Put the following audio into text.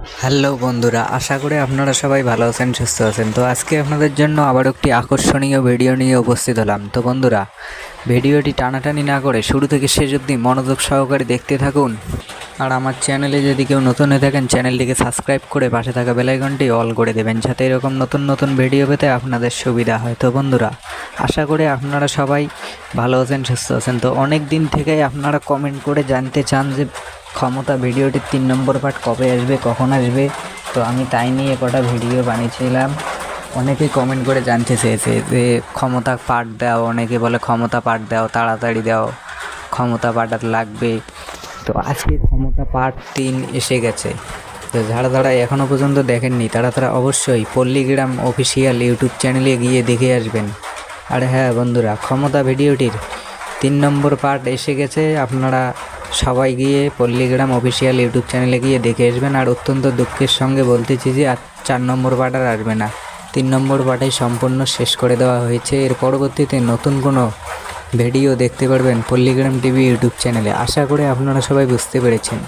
Hello বন্ধুরা, আশা করি আপনারা সবাই ভালো আছেন, সুস্থ আছেন। তো আজকে আপনাদের জন্য আবার একটি আকর্ষণীয় ভিডিও নিয়ে উপস্থিত হলাম। তো বন্ধুরা, ভিডিওটি টানাটানি না করে শুরু থেকে শেষ অবধি মনোযোগ সহকারে দেখতে থাকুন। আর আমার চ্যানেলে যদি কেউ নতুন হয়ে থাকেন, চ্যানেলটিকে সাবস্ক্রাইব করে পাশে থাকা বেল আইকনটি অল করে দেবেন, যাতে এরকম নতুন নতুন ভিডিও পেতে আপনাদের সুবিধা হয়। তো বন্ধুরা, আশা করি আপনারা সবাই ভালো আছেন, সুস্থ আছেন। তো অনেক দিন থেকেই আপনারা কমেন্ট করে জানতে চান যে ক্ষমতা ভিডিওটির 3 নম্বর পার্ট কবে আসবে, কখন আসবে। তো আমি তাই নিয়ে কটা ভিডিও বানিয়েছিলাম। অনেকেই কমেন্ট করে জানতে চেয়েছে যে ক্ষমতা পার্ট দাও, অনেকে বলে ক্ষমতা পার্ট দাও, তাড়াতাড়ি দাও, ক্ষমতা পার্ট লাগবে। তো আজকে ক্ষমতা পার্ট 3 এসে গেছে। তো যারা এখনও পর্যন্ত দেখেননি তারা অবশ্যই পল্লীগ্রাম অফিসিয়াল ইউটিউব চ্যানেলে গিয়ে দেখে আসবেন। আর হ্যাঁ বন্ধুরা, ক্ষমতা ভিডিওটির 3 নম্বর পার্ট এসে গেছে। আপনারা সবাই গিয়ে পল্লীগ্রাম অফিসিয়াল ইউটিউব চ্যানেলে গিয়ে দেখে আসবেন। আর অত্যন্ত দুঃখের সঙ্গে বলতেছি যে আর 4 নম্বর পার্ট আর আসবে না, 3 নম্বর পার্টেই সম্পূর্ণ শেষ করে দেওয়া হয়েছে। এর পরবর্তীতে নতুন কোনো ভিডিও দেখতে পারবেন পল্লীগ্রাম টিভি ইউটিউব চ্যানেলে। আশা করি আপনারা সবাই বুঝতে পেরেছেন।